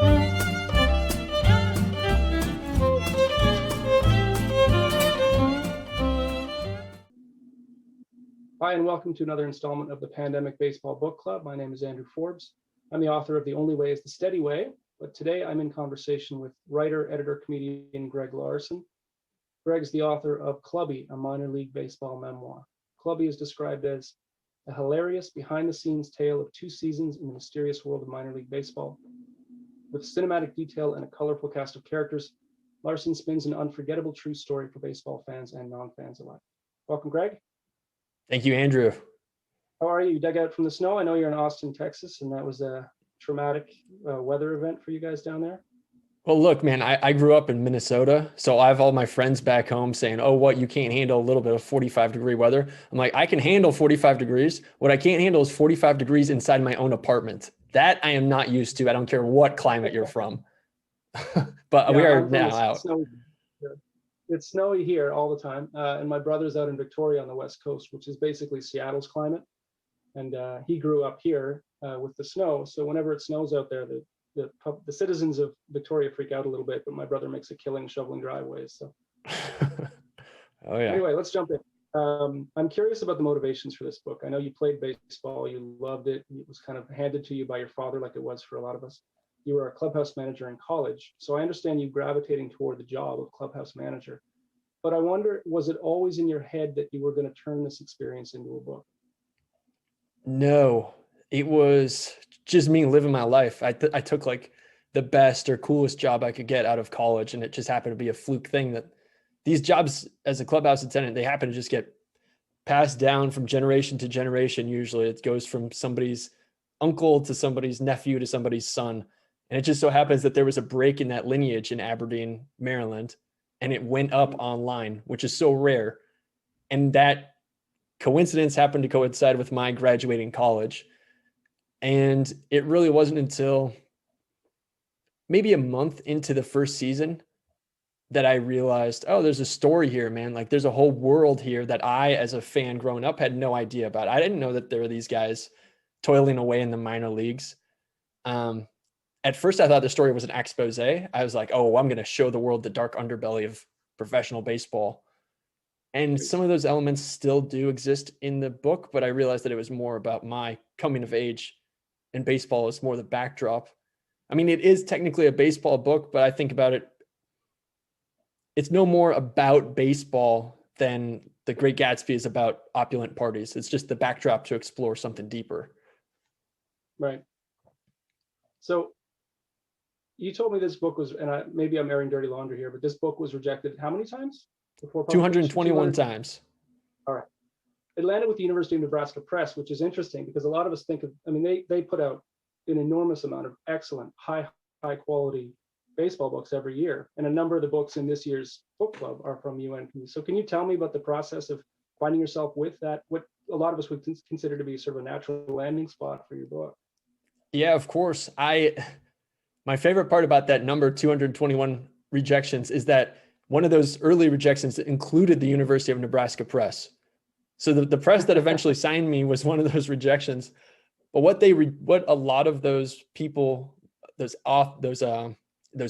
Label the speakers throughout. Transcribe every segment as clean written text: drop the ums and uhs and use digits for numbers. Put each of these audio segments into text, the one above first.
Speaker 1: Hi, and welcome to another installment of the Pandemic Baseball Book Club. My name is Andrew Forbes. I'm the author of The Only Way is the Steady Way, but today I'm in conversation with writer, editor, comedian Greg Larson. Greg's the author of Clubbie, a minor league baseball memoir. Clubbie is described as a hilarious behind-the-scenes tale of 2 seasons in the mysterious world of minor league baseball. With cinematic detail and a colorful cast of characters, Larson spins an unforgettable true story for baseball fans and non-fans alike. Welcome, Greg.
Speaker 2: Thank you, Andrew.
Speaker 1: How are you? You dug out from the snow? I know you're in Austin, Texas, and that was a traumatic weather event for you guys down there.
Speaker 2: Well, look, man, I grew up in Minnesota, so I have all my friends back home saying, oh, what, you can't handle a little bit of 45-degree weather? I'm like, I can handle 45 degrees. What I can't handle is 45 degrees inside my own apartment. That I am not used to. I don't care what climate you're from. But yeah, we are now out.
Speaker 1: It's snowy here all the time. And my brother's out in Victoria on the West Coast, which is basically Seattle's climate. And he grew up here with the snow. So whenever it snows out there, the citizens of Victoria freak out a little bit, but my brother makes a killing shoveling driveways. So
Speaker 2: oh yeah.
Speaker 1: Anyway, let's jump in. I'm curious about the motivations for this book. I know you played baseball, you loved it. It was kind of handed to you by your father like it was for a lot of us. You were a clubhouse manager in college. So I understand you gravitating toward the job of clubhouse manager. But I wonder, was it always in your head that you were going to turn this experience into a book?
Speaker 2: No, it was just me living my life. I took like the best or coolest job I could get out of college. And it just happened to be a fluke thing that these jobs as a clubhouse attendant, they happen to just get passed down from generation to generation. Usually it goes from somebody's uncle to somebody's nephew to somebody's son. And it just so happens that there was a break in that lineage in Aberdeen, Maryland, and it went up online, which is so rare. And that coincidence happened to coincide with my graduating college. And it really wasn't until maybe a month into the first season that I realized, oh, there's a story here, man. Like there's a whole world here that I, as a fan growing up, had no idea about. I didn't know that there were these guys toiling away in the minor leagues. At first I thought the story was an expose. I was like, oh, I'm going to show the world the dark underbelly of professional baseball. And some of those elements still do exist in the book, but I realized that it was more about my coming of age, and baseball is more the backdrop. I mean, it is technically a baseball book, but I think about it, it's no more about baseball than The Great Gatsby is about opulent parties. It's just the backdrop to explore something deeper.
Speaker 1: Right. So you told me this book was, and maybe I'm airing dirty laundry here, but this book was rejected how many times? Before
Speaker 2: 221 times.
Speaker 1: All right. It landed with the University of Nebraska Press, which is interesting because a lot of us think of, I mean, they put out an enormous amount of excellent, high quality baseball books every year. And a number of the books in this year's book club are from UNP. So can you tell me about the process of finding yourself with that, what a lot of us would consider to be sort of a natural landing spot for your book?
Speaker 2: Yeah, of course. My favorite part about that number 221 rejections is that one of those early rejections included the University of Nebraska Press. So the press that eventually signed me was one of those rejections. But what a lot of those people, those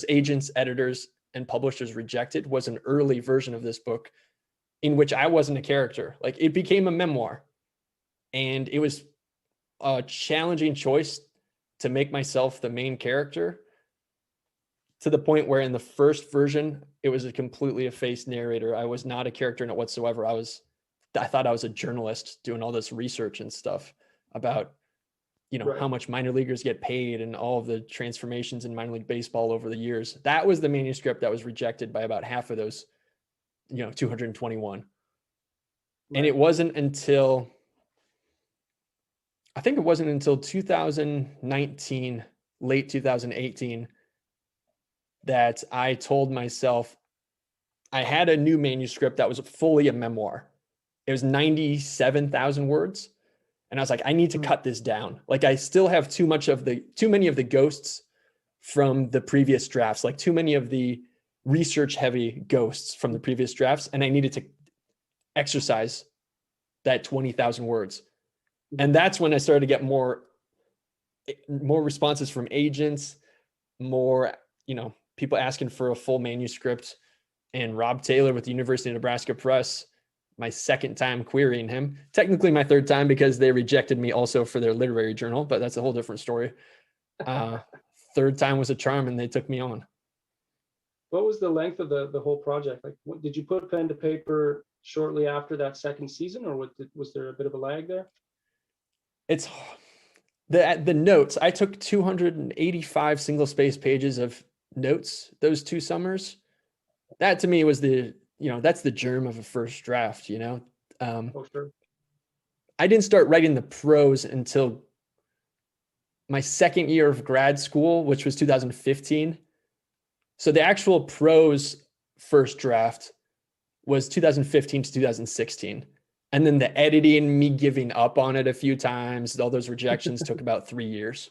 Speaker 2: agents, editors, and publishers rejected was an early version of this book in which I wasn't a character. Like it became a memoir, and it was a challenging choice to make myself the main character, to the point where in the first version, it was a completely effaced narrator. I was not a character in it whatsoever. I thought I was a journalist doing all this research and stuff about, right, how much minor leaguers get paid and all of the transformations in minor league baseball over the years. That was the manuscript that was rejected by about half of those, 221. Right. And it wasn't until 2019, late 2018, that I told myself I had a new manuscript that was fully a memoir. It was 97,000 words. And I was like, I need to cut this down. Like I still have too many of the ghosts from the previous drafts, like too many of the research heavy ghosts from the previous drafts. And I needed to exercise that 20,000 words. And that's when I started to get more responses from agents, more, people asking for a full manuscript, and Rob Taylor with the University of Nebraska Press, my second time querying him, technically my third time because they rejected me also for their literary journal, but that's a whole different story. Third time was a charm and they took me on.
Speaker 1: What was the length of the whole project? Like, did you put pen to paper shortly after that second season, or was there a bit of a lag there?
Speaker 2: It's the notes. I took 285 single space pages of notes those 2 summers. That to me was that's the germ of a first draft,
Speaker 1: Oh, sure.
Speaker 2: I didn't start writing the prose until my second year of grad school, which was 2015. So the actual prose first draft was 2015 to 2016. And then the editing, me giving up on it a few times, all those rejections took about 3 years.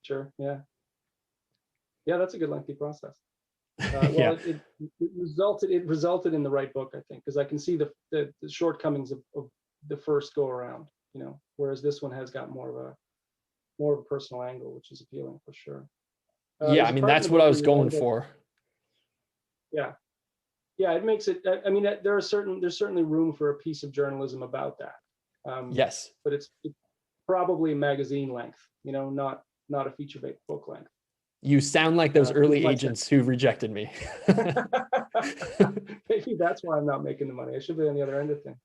Speaker 1: Sure. Yeah. Yeah, that's a good lengthy process.
Speaker 2: Yeah.
Speaker 1: It resulted in the right book, I think, because I can see the shortcomings of the first go around, whereas this one has got more of a personal angle, which is appealing for sure.
Speaker 2: Yeah, I mean, that's what I was going for.
Speaker 1: Yeah. Yeah, it makes it, I mean, there's certainly room for a piece of journalism about that.
Speaker 2: Yes.
Speaker 1: But it's probably magazine length, not a feature book length.
Speaker 2: You sound like those early agents who rejected me.
Speaker 1: Maybe that's why I'm not making the money. I should be on the other end of things.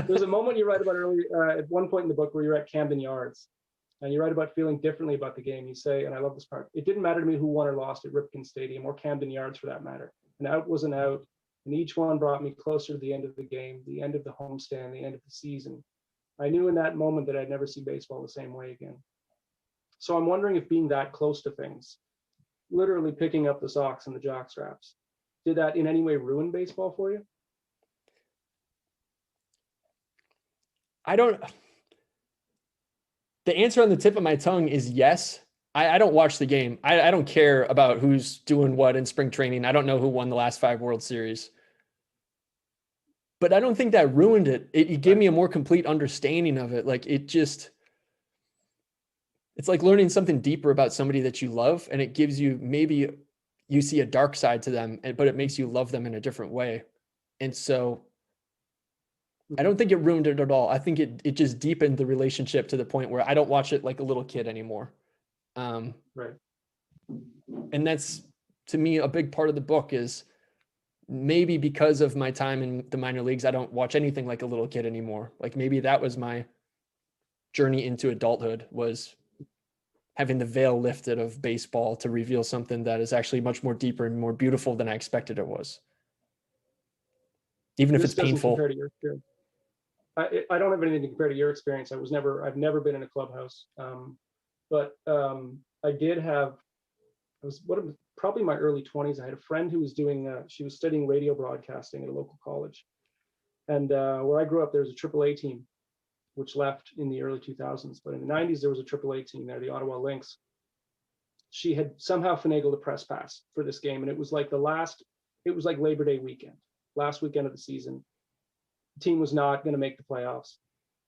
Speaker 1: There's a moment you write about early, at one point in the book where you're at Camden Yards, and you write about feeling differently about the game. You say, and I love this part, it didn't matter to me who won or lost at Ripken Stadium or Camden Yards for that matter. An out was an out, and each one brought me closer to the end of the game, the end of the homestand, the end of the season. I knew in that moment that I'd never see baseball the same way again. So I'm wondering if being that close to things, literally picking up the socks and the jock straps, did that in any way ruin baseball for you?
Speaker 2: The answer on the tip of my tongue is yes. I don't watch the game. I don't care about who's doing what in spring training. I don't know who won the last 5 World Series. But I don't think that ruined it. It gave me a more complete understanding of it. Like it's like learning something deeper about somebody that you love, and it gives you, maybe you see a dark side to them, but it makes you love them in a different way. And so I don't think it ruined it at all. I think it just deepened the relationship to the point where I don't watch it like a little kid anymore.
Speaker 1: Right.
Speaker 2: And that's, to me, a big part of the book is maybe because of my time in the minor leagues, I don't watch anything like a little kid anymore. Like maybe that was my journey into adulthood, was having the veil lifted of baseball to reveal something that is actually much more deeper and more beautiful than I expected it was. Even if it's painful.
Speaker 1: Compare to your experience. I don't have anything to compare to your experience. I've never been in a clubhouse. But I did have, probably my early 20s. I had a friend who was she was studying radio broadcasting at a local college. And where I grew up, there was a AAA team, which left in the early 2000s. But in the 90s, there was a AAA team there, the Ottawa Lynx. She had somehow finagled a press pass for this game. And it was like Labor Day weekend, last weekend of the season. The team was not going to make the playoffs.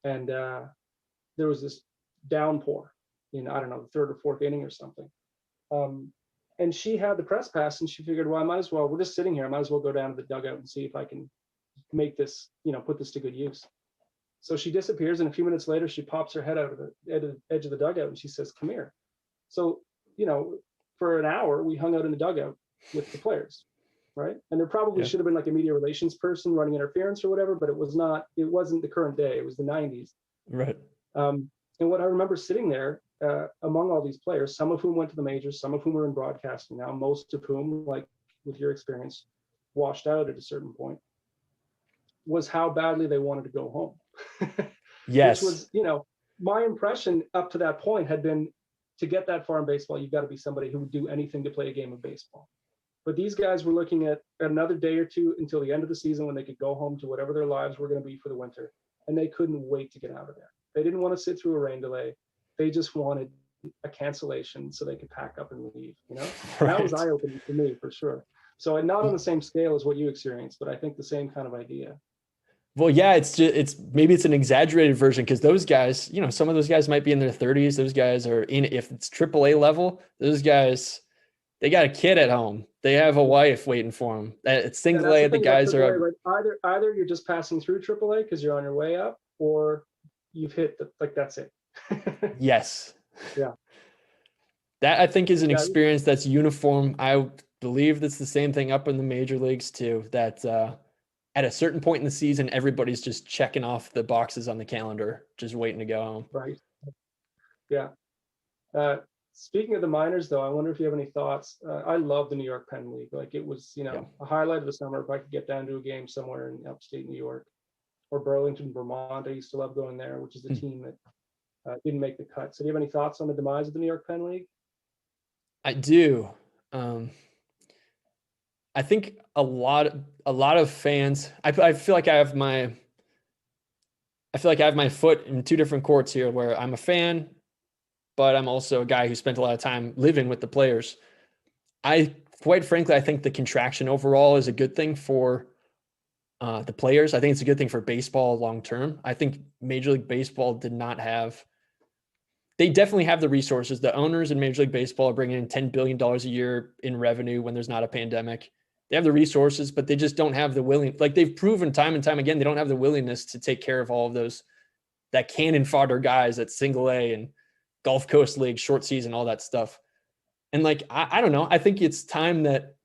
Speaker 1: And there was this downpour in, I don't know, the third or fourth inning or something. And she had the press pass, and she figured, well, we're just sitting here. I might as well go down to the dugout and see if I can make this, put this to good use. So she disappears, and a few minutes later, she pops her head out of the edge of the dugout, and she says, come here. So, for an hour, we hung out in the dugout with the players, right? And there probably should have been like a media relations person running interference or whatever, but it wasn't the current day. It was the 90s.
Speaker 2: Right.
Speaker 1: And what I remember sitting there, among all these players, some of whom went to the majors, some of whom are in broadcasting now, most of whom, like with your experience, washed out at a certain point, was how badly they wanted to go home.
Speaker 2: Yes.
Speaker 1: Which was, my impression up to that point had been, to get that far in baseball, you've got to be somebody who would do anything to play a game of baseball. But these guys were looking at another day or two until the end of the season when they could go home to whatever their lives were going to be for the winter. And they couldn't wait to get out of there. They didn't want to sit through a rain delay. They just wanted a cancellation so they could pack up and leave, Right. That was eye-opening for me, for sure. So not on the same scale as what you experienced, but I think the same kind of idea.
Speaker 2: Well, yeah, maybe it's an exaggerated version, because those guys, some of those guys might be in their 30s. Those guys are if it's AAA level, those guys, They got a kid at home. They have a wife waiting for them. At single A, the guys are
Speaker 1: either you're just passing through AAA because you're on your way up, or you've hit that's it.
Speaker 2: Yes.
Speaker 1: Yeah.
Speaker 2: That I think is an experience that's uniform. I believe that's the same thing up in the major leagues too, that at a certain point in the season, everybody's just checking off the boxes on the calendar, just waiting to go home.
Speaker 1: Right. Yeah. Speaking of the minors, though, I wonder if you have any thoughts. I love the New York Penn League. Like, it was, a highlight of the summer if I could get down to a game somewhere in upstate New York or Burlington, Vermont. I used to love going there, which is the team that didn't make the cut. So do you have any thoughts on the demise of the New York Penn League?
Speaker 2: I do. I think a lot of fans. I feel like I have my foot in two different courts here, where I'm a fan, but I'm also a guy who spent a lot of time living with the players. Quite frankly, I think the contraction overall is a good thing for the players. I think it's a good thing for baseball long term. I think Major League Baseball did not have. They definitely have the resources. The owners in Major League Baseball are bringing in $10 billion a year in revenue when there's not a pandemic. They have the resources, but they just don't have the willing. Like, they've proven time and time again, they don't have the willingness to take care of all of those, that cannon fodder guys at Single A and Gulf Coast League, short season, all that stuff. And like, I don't know. I think it's time that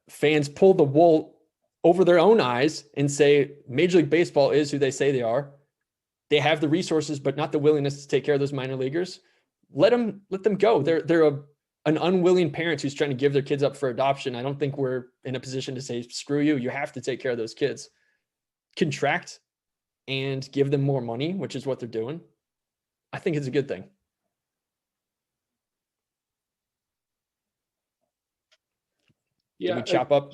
Speaker 2: fans pull the wool over their own eyes and say, Major League Baseball is who they say they are. They have the resources, but not the willingness to take care of those minor leaguers. Let them go. They're an unwilling parent who's trying to give their kids up for adoption. I don't think we're in a position to say, screw you. You have to take care of those kids. Contract and give them more money, which is what they're doing. I think it's a good thing.
Speaker 1: Yeah,
Speaker 2: did we chop up?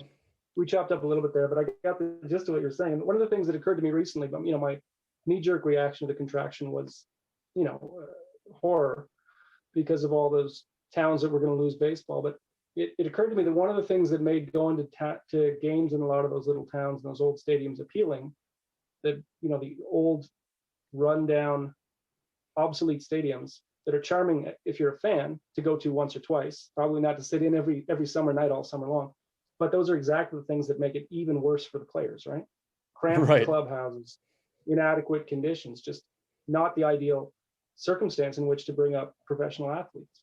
Speaker 1: We chopped up a little bit there, but I got the gist of what you're saying. One of the things that occurred to me recently, but my knee-jerk reaction to the contraction was, horror, because of all those towns that were going to lose baseball. But it occurred to me that one of the things that made going to games in a lot of those little towns and those old stadiums appealing, that the old, rundown, obsolete stadiums that are charming if you're a fan to go to once or twice, probably not to sit in every summer night all summer long. But those are exactly the things that make it even worse for the players, right? Cramped clubhouses, inadequate conditions, just not the ideal circumstance in which to bring up professional athletes.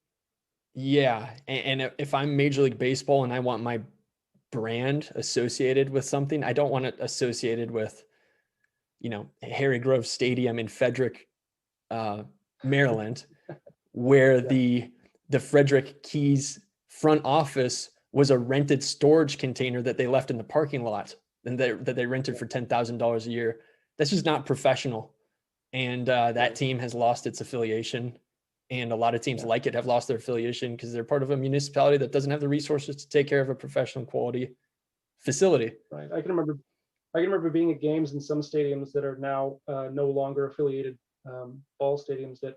Speaker 2: Yeah. And if I'm Major League Baseball and I want my brand associated with something, I don't want it associated with, Harry Grove Stadium in Frederick, Maryland, where the Frederick Keys front office was a rented storage container that they left in the parking lot and that they rented for $10,000 a year. That's just not professional. And that team has lost its affiliation. And a lot of teams like it have lost their affiliation because they're part of a municipality that doesn't have the resources to take care of a professional quality facility.
Speaker 1: Right. I can remember being at games in some stadiums that are now no longer affiliated ball stadiums that,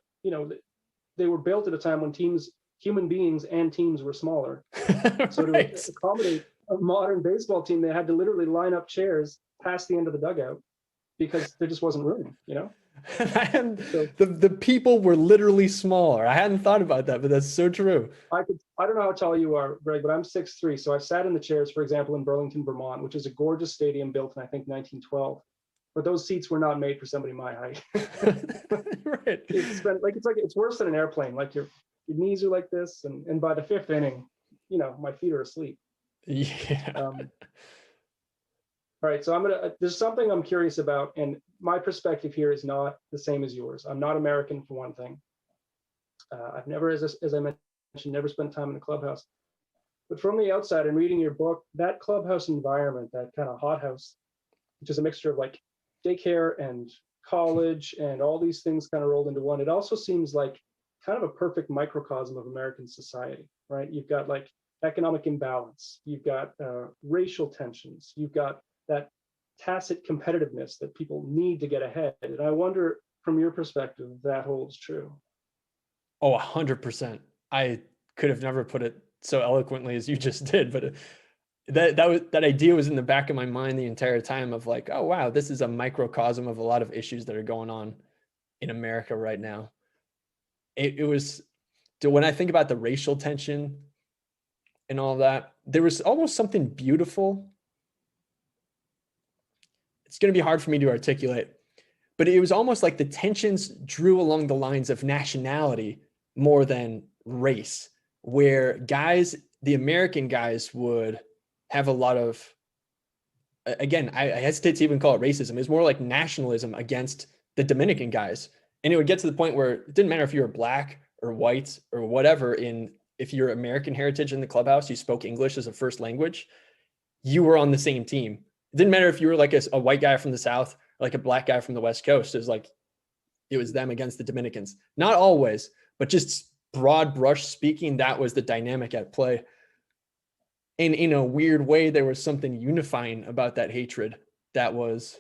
Speaker 1: they were built at a time when human beings and teams were smaller. So to accommodate a modern baseball team, they had to literally line up chairs past the end of the dugout because there just wasn't room,
Speaker 2: The people were literally smaller. I hadn't thought about that, but that's so true.
Speaker 1: I don't know how tall you are, Greg, but I'm 6'3". So I've sat in the chairs, for example, in Burlington, Vermont, which is a gorgeous stadium built in, I think, 1912. But those seats were not made for somebody my height.
Speaker 2: Right.
Speaker 1: It's worse than an airplane. Like your knees are like this, and by the fifth inning, my feet are asleep.
Speaker 2: Yeah.
Speaker 1: All right, so there's something I'm curious about, and my perspective here is not the same as yours. I'm not American, for one thing. I've never, as I mentioned, never spent time in a clubhouse. But from the outside, and reading your book, that clubhouse environment, that kind of hothouse, which is a mixture of like daycare and college and all these things kind of rolled into one, it also seems like kind of a perfect microcosm of American society, right? You've got like economic imbalance, you've got racial tensions, you've got that tacit competitiveness that people need to get ahead. And I wonder, from your perspective, if that holds true.
Speaker 2: Oh, 100%. I could have never put it so eloquently as you just did, but that idea was in the back of my mind the entire time of like, oh wow, this is a microcosm of a lot of issues that are going on in America right now. It was when I think about the racial tension and all that, there was almost something beautiful. It's going to be hard for me to articulate, but it was almost like the tensions drew along the lines of nationality more than race, where guys, the American guys would have a lot of, again, I hesitate to even call it racism. It's more like nationalism against the Dominican guys. And it would get to the point where it didn't matter if you were black or white or whatever, if you're American heritage in the clubhouse, you spoke English as a first language, you were on the same team. It didn't matter if you were like a white guy from the South, or like a black guy from the West Coast. It was them against the Dominicans. Not always, but just broad brush speaking, that was the dynamic at play. And in a weird way, there was something unifying about that hatred that was,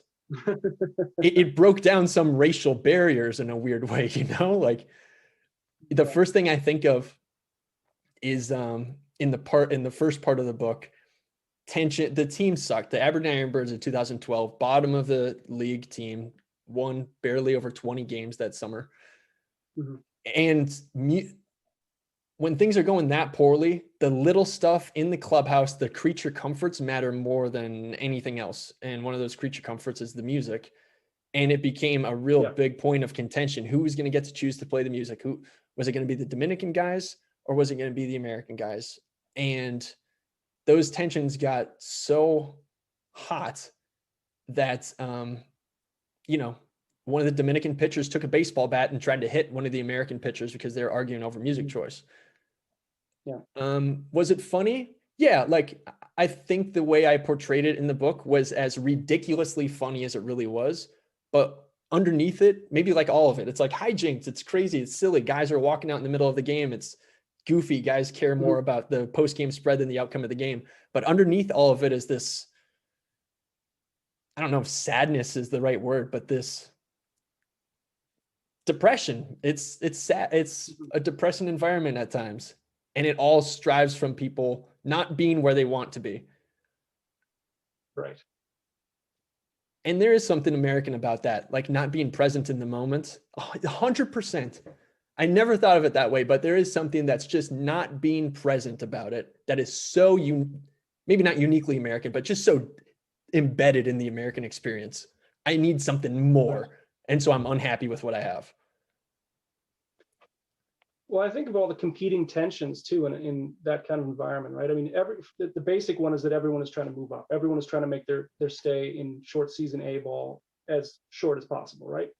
Speaker 2: it broke down some racial barriers in a weird way, like the first thing I think of is in the first part of the book, tension. The team sucked. The Aberdeen Ironbirds in 2012, bottom of the league team, won barely over 20 games that summer. Mm-hmm. And when things are going that poorly, the little stuff in the clubhouse, the creature comforts matter more than anything else. And one of those creature comforts is the music. And it became a real big point of contention. Who was going to get to choose to play the music? Who was it going to be, the Dominican guys, or was it going to be the American guys? And those tensions got so hot that, one of the Dominican pitchers took a baseball bat and tried to hit one of the American pitchers because they were arguing over music choice. Yeah. Was it funny? Yeah. Like, I think the way I portrayed it in the book was as ridiculously funny as it really was, but underneath it, maybe like all of it, it's like hijinks. It's crazy. It's silly. Guys are walking out in the middle of the game. It's goofy. Guys care more about the post-game spread than the outcome of the game. But underneath all of it is this, I don't know if sadness is the right word, but this depression. It's sad. It's a depressing environment at times. And it all strives from people not being where they want to be.
Speaker 1: Right.
Speaker 2: And there is something American about that, like not being present in the moment. 100%. I never thought of it that way, but there is something that's just not being present about it that is so, maybe not uniquely American, but just so embedded in the American experience. I need something more. Right. And so I'm unhappy with what I have.
Speaker 1: Well, I think of all the competing tensions too in that kind of environment, right? I mean, the basic one is that everyone is trying to move up. Everyone is trying to make their stay in short season A ball as short as possible, right?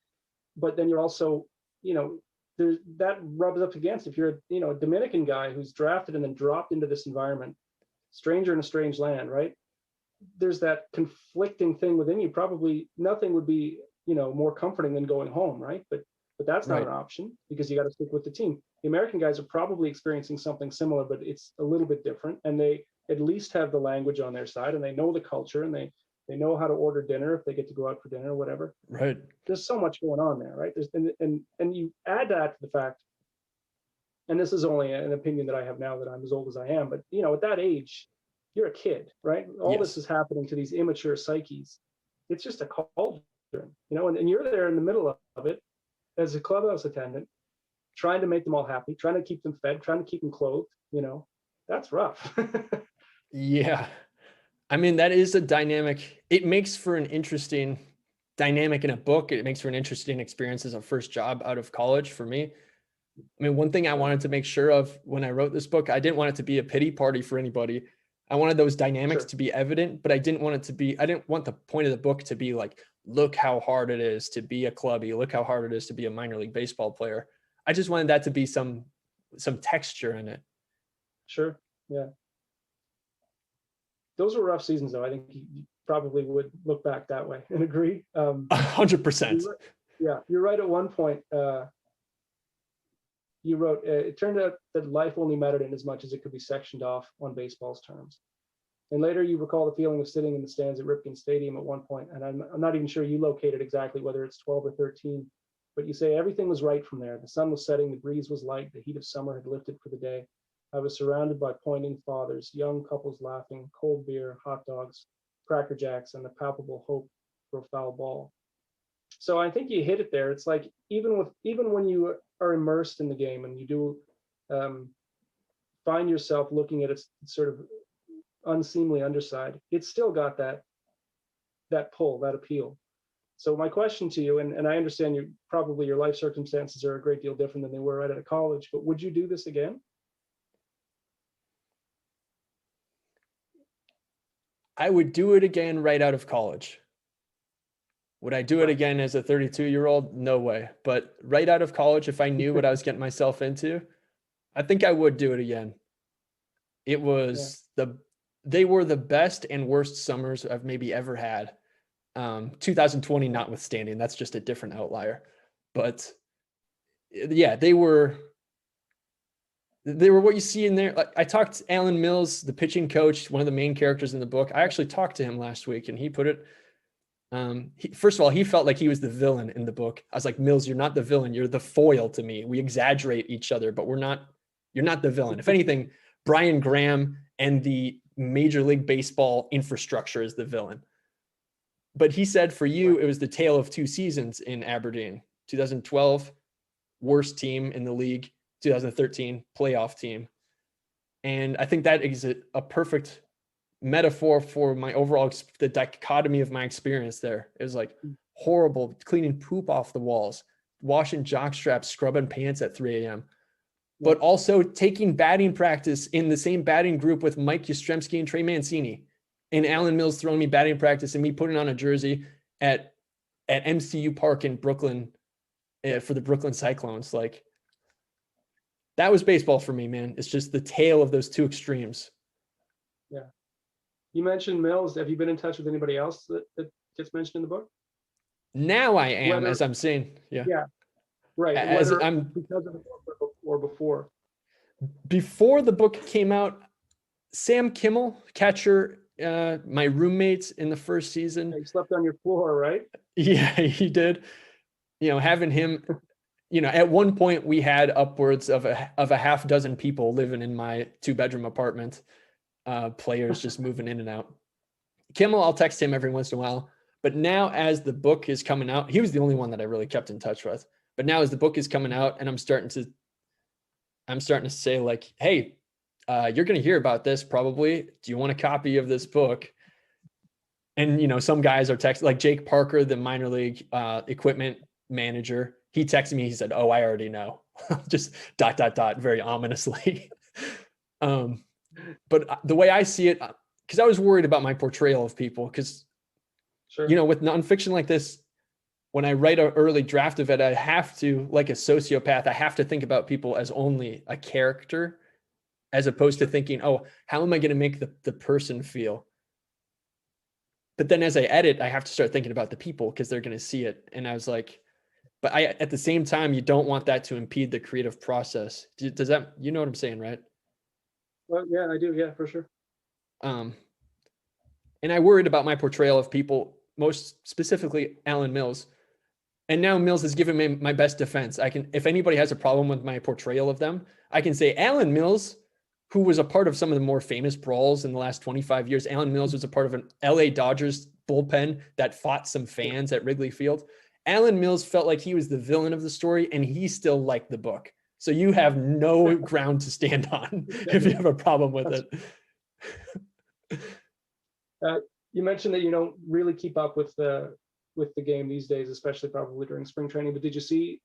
Speaker 1: But then you're also, that rubs up against, if you're a Dominican guy who's drafted and then dropped into this environment, stranger in a strange land, right? There's that conflicting thing within you. Probably nothing would be, more comforting than going home, right? But that's not an option because you got to stick with the team. The American guys are probably experiencing something similar, but it's a little bit different. And they at least have the language on their side, and they know the culture, and they know how to order dinner if they get to go out for dinner or whatever.
Speaker 2: Right.
Speaker 1: There's so much going on there, right? And you add that to the fact, and this is only an opinion that I have now that I'm as old as I am, but at that age, you're a kid, right? All this is happening to these immature psyches. It's just a cauldron, and you're there in the middle of it as a clubhouse attendant, trying to make them all happy, trying to keep them fed, trying to keep them clothed, that's rough.
Speaker 2: Yeah. I mean, that is a dynamic. It makes for an interesting dynamic in a book. It makes for an interesting experience as a first job out of college for me. I mean, one thing I wanted to make sure of when I wrote this book, I didn't want it to be a pity party for anybody. I wanted those dynamics to be evident, but I didn't want the point of the book to be like, look how hard it is to be a clubby. Look how hard it is to be a minor league baseball player. I just wanted that to be some texture in it. Sure.
Speaker 1: Yeah. Those were rough seasons, though. I think you probably would look back that way and agree.
Speaker 2: 100%.
Speaker 1: You're right. At one point, you wrote, it turned out that life only mattered in as much as it could be sectioned off on baseball's terms. And later you recall the feeling of sitting in the stands at Ripken Stadium at one point, and I'm not even sure you located exactly whether it's 12 or 13, but you say everything was right from there. The sun was setting, the breeze was light, the heat of summer had lifted for the day. I was surrounded by pointing fathers, young couples laughing, cold beer, hot dogs, Cracker Jacks, and the palpable hope for a foul ball. So I think you hit it there. It's like even when you are immersed in the game and you do find yourself looking at its sort of unseemly underside, it's still got that pull, that appeal. So my question to you, and I understand probably your life circumstances are a great deal different than they were right out of college, but would you do this again?
Speaker 2: I would do it again right out of college. Would I do it again as a 32-year-old? No way. But right out of college, if I knew what I was getting myself into, I think I would do it again. It was they were the best and worst summers I've maybe ever had. 2020 notwithstanding, that's just a different outlier. But yeah, they were what you see in there. Like, I talked to Alan Mills, the pitching coach, one of the main characters in the book. I actually talked to him last week, and he put it. First of all, he felt like he was the villain in the book. I was like, Mills, you're not the villain. You're the foil to me. We exaggerate each other, but you're not the villain. If anything, Brian Graham and the Major League Baseball infrastructure is the villain. But he said for you, it was the tale of two seasons in Aberdeen. 2012, worst team in the league. 2013, playoff team. And I think that is a perfect metaphor for my overall, the dichotomy of my experience there. It was like horrible, cleaning poop off the walls, washing jock straps, scrubbing pants at 3 a.m. But also taking batting practice in the same batting group with Mike Yastrzemski and Trey Mancini, and Alan Mills throwing me batting practice and me putting on a jersey at MCU Park in Brooklyn for the Brooklyn Cyclones. Like, that was baseball for me, man. It's just the tale of those two extremes.
Speaker 1: Yeah. You mentioned Mills. Have you been in touch with anybody else that gets mentioned in the book?
Speaker 2: Now I am, as I'm saying. Yeah.
Speaker 1: Yeah. Right.
Speaker 2: As
Speaker 1: Whether
Speaker 2: I'm
Speaker 1: because of the book or before.
Speaker 2: Before the book came out, Sam Kimmel, catcher, my roommate in the first season.
Speaker 1: He slept on your floor, right?
Speaker 2: Yeah, he did. Having him, at one point we had upwards of a half dozen people living in my 2-bedroom apartment, players just moving in and out. Kimmel, I'll text him every once in a while. But now as the book is coming out, he was the only one that I really kept in touch with. But now as the book is coming out and I'm starting to say, like, hey, you're going to hear about this probably. Do you want a copy of this book? And, some guys are texting, like Jake Parker, the minor league equipment manager. He texted me. He said, oh, I already know. Just ... very ominously. But the way I see it, because I was worried about my portrayal of people, because, with nonfiction like this, when I write an early draft of it, I have to, like a sociopath, I have to think about people as only a character, as opposed to thinking, oh, how am I going to make the person feel? But then as I edit, I have to start thinking about the people because they're going to see it. And I was like, but at the same time, you don't want that to impede the creative process. Does that, you know what I'm saying, right?
Speaker 1: Well, yeah, I do. Yeah, for sure.
Speaker 2: And I worried about my portrayal of people, most specifically Alan Mills. And now Mills has given me my best defense. If anybody has a problem with my portrayal of them, I can say Alan Mills, who was a part of some of the more famous brawls in the last 25 years. Alan Mills was a part of an LA Dodgers bullpen that fought some fans at Wrigley Field. Alan Mills felt like he was the villain of the story, and he still liked the book. So you have no ground to stand on if you have a problem with it.
Speaker 1: You mentioned that you don't really keep up with the game these days, especially probably during spring training. But did you see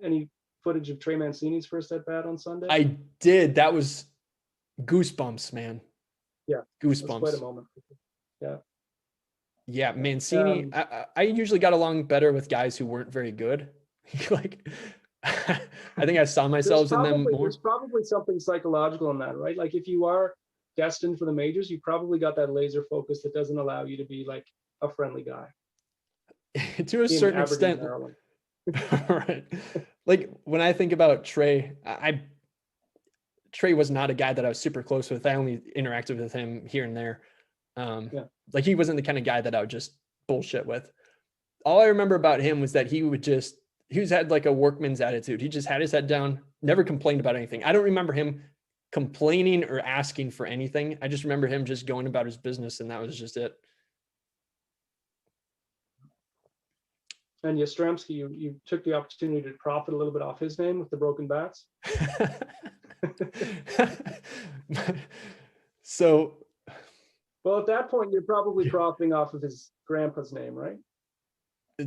Speaker 1: any footage of Trey Mancini's first at bat on Sunday?
Speaker 2: I did. That was goosebumps, man.
Speaker 1: Yeah,
Speaker 2: goosebumps.
Speaker 1: That's quite a moment.
Speaker 2: Yeah, Mancini. I usually got along better with guys who weren't very good. Like, I think I saw myself in them more.
Speaker 1: There's probably something psychological in that, right? Like, if you are destined for the majors, you probably got that laser focus that doesn't allow you to be like a friendly guy.
Speaker 2: To a certain extent. Right. Like, when I think about Trey, Trey was not a guy that I was super close with. I only interacted with him here and there. Like, he wasn't the kind of guy that I would just bullshit with. All I remember about him was that he had like a workman's attitude. He just had his head down, never complained about anything. I don't remember him complaining or asking for anything. I just remember him just going about his business, and that was just it.
Speaker 1: And Yastrzemski, you took the opportunity to profit a little bit off his name with the broken bats.
Speaker 2: So,
Speaker 1: Well, at that point, you're probably profiting off of his grandpa's name, right?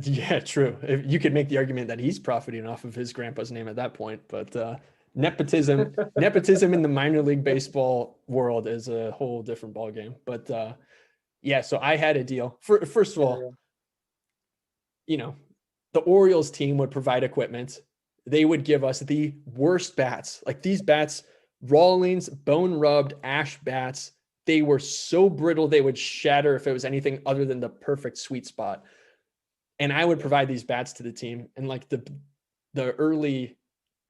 Speaker 2: yeah, true. You could make the argument that he's profiting off of his grandpa's name at that point, but nepotism in the minor league baseball world is a whole different ballgame. But yeah, so I had a deal. First of all, the Orioles team would provide equipment. They would give us the worst bats. Like these bats, Rawlings, bone rubbed ash bats. They were so brittle they would shatter if it was anything other than the perfect sweet spot. And I would provide these bats to the team. And like the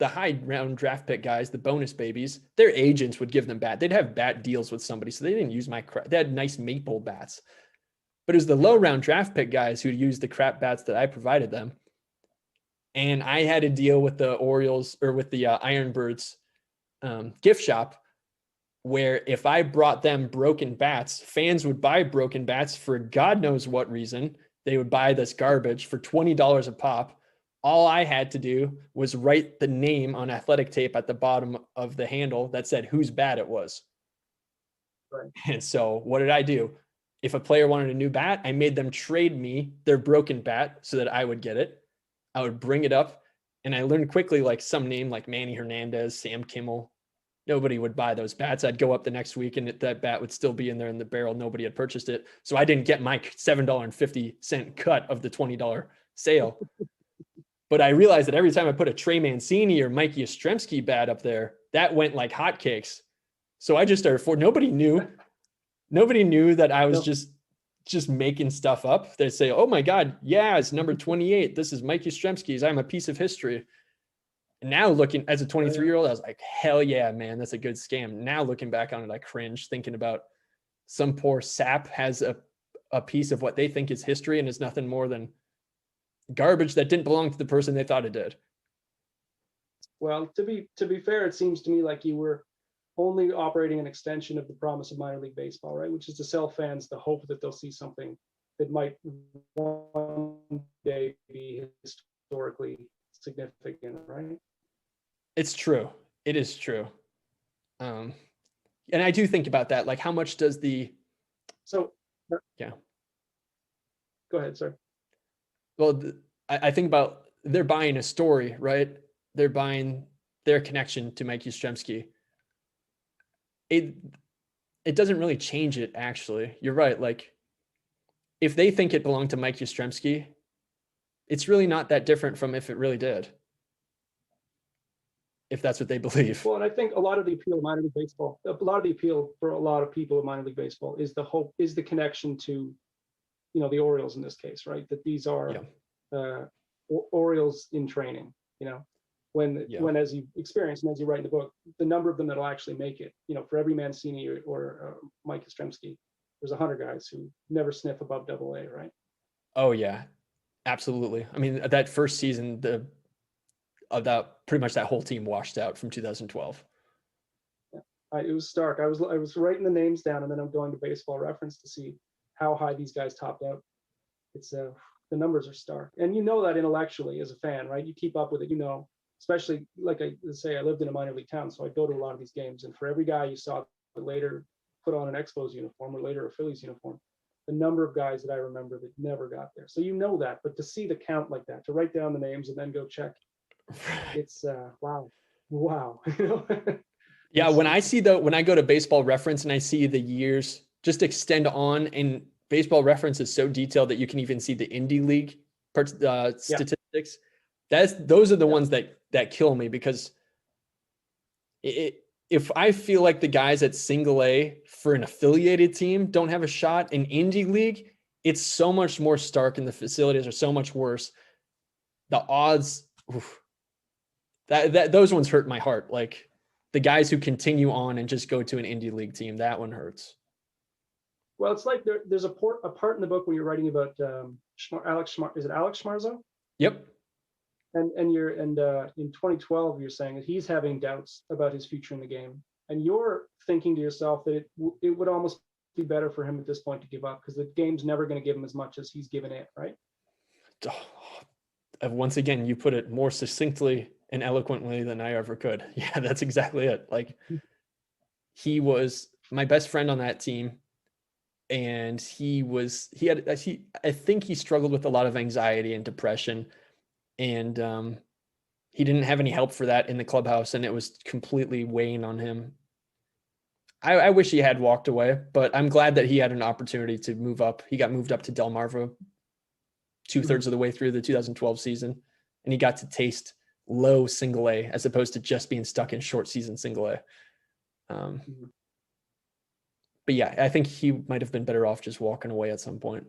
Speaker 2: high round draft pick guys, the bonus babies, their agents would give them bat. They'd have bat deals with somebody. So they didn't use my crap. They had nice maple bats. But it was the low round draft pick guys who used the crap bats that I provided them. And I had a deal with the Orioles or with the Ironbirds gift shop where if I brought them broken bats, fans would buy broken bats for God knows what reason. They would buy this garbage for $20 a pop. All I had to do was write the name on athletic tape at the bottom of the handle that said whose bat it was.
Speaker 1: Right.
Speaker 2: And so what did I do? If a player wanted a new bat, I made them trade me their broken bat so that I would get it. I would bring it up, and I learned quickly, like some name like Manny Hernandez, Sam Kimmel. Nobody would buy those bats. I'd go up the next week and that bat would still be in there in the barrel. Nobody had purchased it. So I didn't get my $7.50 cut of the $20 sale. But I realized that every time I put a Trey Mancini or Mikey Yastrzemski bat up there, that went like hotcakes. So I just started nobody knew that I was just making stuff up. They'd say, oh my God, yeah, it's number 28. This is Mikey Yastrzemski's. I'm a piece of history. And now looking as a 23-year-old, I was like, hell yeah, man, that's a good scam. Now looking back on it, I cringe thinking about some poor sap has a piece of what they think is history and is nothing more than garbage that didn't belong to the person they thought it did.
Speaker 1: Well, to be fair, it seems to me like you were only operating an extension of the promise of minor league baseball, right? Which is to sell fans the hope that they'll see something that might one day be historically significant, right?
Speaker 2: It's true. It is true. And I do think about that. Like, how much does yeah.
Speaker 1: Go ahead, sir.
Speaker 2: Well, I think about they're buying a story, right? They're buying their connection to Mike Yastrzemski. It doesn't really change it, actually. You're right. Like, if they think it belonged to Mike Yastrzemski, it's really not that different from if it really did. If that's what they believe.
Speaker 1: Well, and I think a lot of the appeal of minor league baseball, a lot of the appeal for a lot of people of minor league baseball is the hope, is the connection to, the Orioles in this case, right? That these are Orioles in training, when as you experience and as you write in the book, the number of them that'll actually make it, for every Mancini or Mike Yastrzemski, there's 100 guys who never sniff above AA, right?
Speaker 2: Oh yeah, absolutely. I mean, that first season, pretty much that whole team washed out from 2012.
Speaker 1: Yeah, it was stark. I was writing the names down, and then I'm going to Baseball Reference to see how high these guys topped out. It's the numbers are stark, and that intellectually as a fan, right? You keep up with it, especially like I lived in a minor league town, so I go to a lot of these games, and for every guy you saw that later put on an Expos uniform or later a Phillies uniform, the number of guys that I remember that never got there. So that, but to see the count like that, to write down the names and then go check, it's wow.
Speaker 2: Yeah, when I go to Baseball Reference and I see the years just extend on, and Baseball Reference is so detailed that you can even see the Indie League statistics. Those are the ones that kill me, because if I feel like the guys at Single A for an affiliated team don't have a shot in Indie League, it's so much more stark, and the facilities are so much worse. The odds, those ones hurt my heart. Like the guys who continue on and just go to an Indie League team, that one hurts.
Speaker 1: Well, it's like there's a part in the book where you're writing about Alex Schmarzo?
Speaker 2: Yep.
Speaker 1: And in 2012, you're saying that he's having doubts about his future in the game, and you're thinking to yourself that it would almost be better for him at this point to give up, because the game's never going to give him as much as he's given it, right?
Speaker 2: Once again, you put it more succinctly and eloquently than I ever could. Yeah, that's exactly it. Like, he was my best friend on that team, and I think he struggled with a lot of anxiety and depression, and he didn't have any help for that in the clubhouse, and it was completely weighing on him. I wish he had walked away, but I'm glad that he had an opportunity to move up. He got moved up to Delmarva 2/3 of the way through the 2012 season, and he got to taste low single A as opposed to just being stuck in short season single A. But yeah, I think he might have been better off just walking away at some point.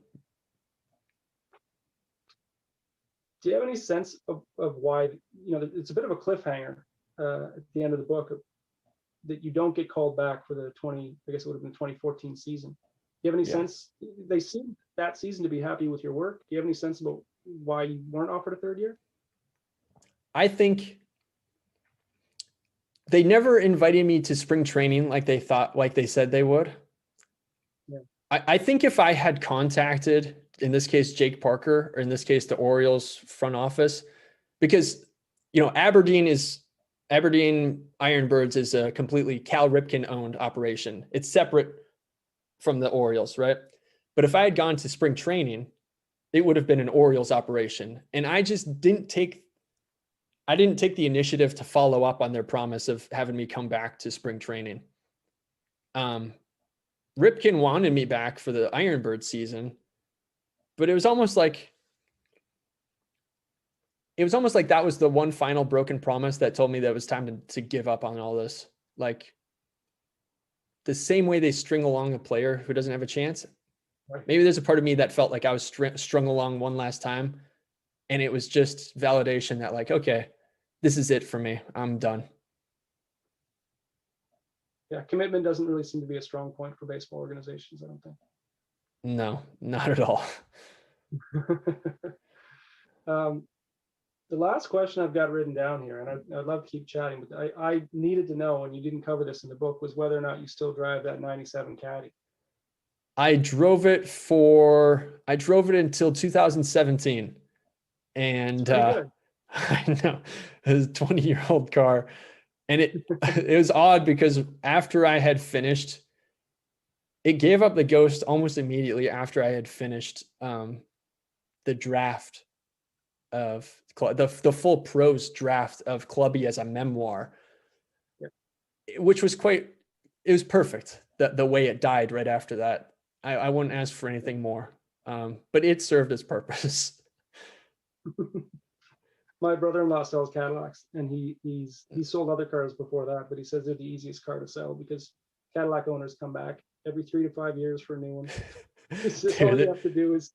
Speaker 1: Do you have any sense of why, it's a bit of a cliffhanger at the end of the book that you don't get called back for the I guess it would have been 2014 season. Do you have any sense? They seemed that season to be happy with your work. Do you have any sense about why you weren't offered a third year?
Speaker 2: I think they never invited me to spring training like they said they would.
Speaker 1: Yeah.
Speaker 2: I think if I had contacted, in this case, Jake Parker, or in this case, the Orioles front office, because, Aberdeen Ironbirds is a completely Cal Ripken owned operation. It's separate from the Orioles, right? But if I had gone to spring training, it would have been an Orioles operation. And I just didn't take the initiative to follow up on their promise of having me come back to spring training. Ripken wanted me back for the Ironbird season, but it was almost like that was the one final broken promise that told me that it was time to give up on all this. Like, the same way they string along a player who doesn't have a chance.
Speaker 1: Right.
Speaker 2: Maybe there's a part of me that felt like I was strung along one last time, and it was just validation that, like, okay, this is it for me. I'm done.
Speaker 1: Yeah, commitment doesn't really seem to be a strong point for baseball organizations, I don't think.
Speaker 2: No, not at all.
Speaker 1: The last question I've got written down here, and I'd love to keep chatting, but I needed to know, and you didn't cover this in the book, was whether or not you still drive that 97 Caddy.
Speaker 2: I drove it until 2017. And I know, it was a 20-year-old car. And it was odd because after I had finished, it gave up the ghost almost immediately after I had finished the draft of the full prose draft of Clubbie as a memoir, which was it was perfect. The way it died right after that. I wouldn't ask for anything more, but it served its purpose.
Speaker 1: My brother-in-law sells Cadillacs, and he sold other cars before that, but he says they're the easiest car to sell because Cadillac owners come back every 3 to 5 years for a new one. All you have to do is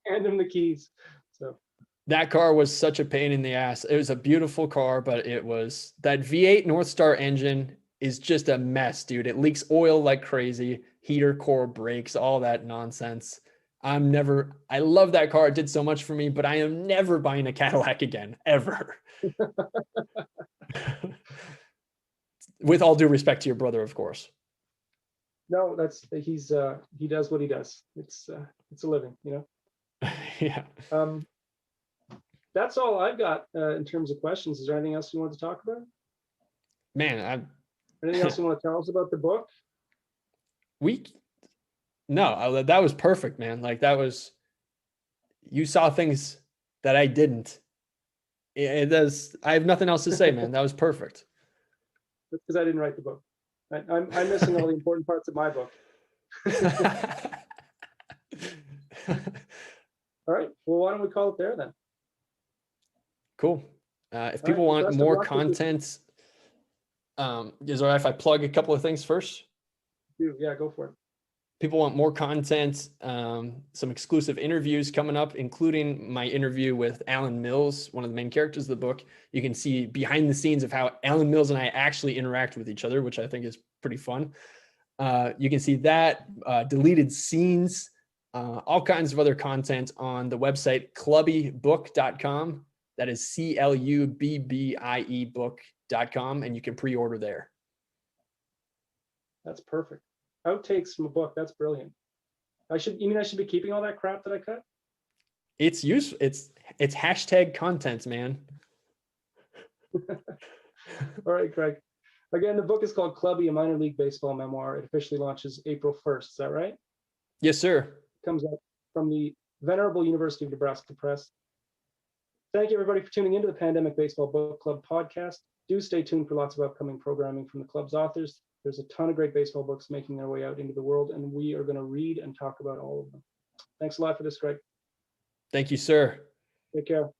Speaker 1: hand them the keys. So
Speaker 2: that car was such a pain in the ass. It was a beautiful car, but it was that V8 North Star engine is just a mess, dude. It leaks oil like crazy, heater core breaks, all that nonsense. I love that car. It did so much for me, but I am never buying a Cadillac again, ever. With all due respect to your brother, of course.
Speaker 1: No, he does what he does. It's a living,
Speaker 2: Yeah.
Speaker 1: That's all I've got in terms of questions. Is there anything else you want to talk about?
Speaker 2: Man,
Speaker 1: anything else you want to tell us about the book?
Speaker 2: No, that was perfect, man. Like, you saw things that I didn't. I have nothing else to say, man. That was perfect.
Speaker 1: That's because I didn't write the book. I'm missing all the important parts of my book. All right. Well, why don't we call it there then?
Speaker 2: Cool. If people want more content, is it all right if I plug a couple of things first?
Speaker 1: Yeah, go for it.
Speaker 2: People want more content, some exclusive interviews coming up, including my interview with Alan Mills, one of the main characters of the book. You can see behind the scenes of how Alan Mills and I actually interact with each other, which I think is pretty fun. You can see that, deleted scenes, all kinds of other content on the website clubbiebook.com. That is CLUBBIE book.com, and you can pre-order there.
Speaker 1: That's perfect. Outtakes from a book. That's brilliant. I should be keeping all that crap that I cut?
Speaker 2: It's useful. It's hashtag content, man.
Speaker 1: All right, Craig. Again, the book is called Clubbie, a minor league baseball memoir. It officially launches April 1st. Is that right?
Speaker 2: Yes, sir.
Speaker 1: Comes out from the Venerable University of Nebraska Press. Thank you, everybody, for tuning into the Pandemic Baseball Book Club podcast. Do stay tuned for lots of upcoming programming from the club's authors. There's a ton of great baseball books making their way out into the world, and we are going to read and talk about all of them. Thanks a lot for this, Craig.
Speaker 2: Thank you, sir.
Speaker 1: Take care.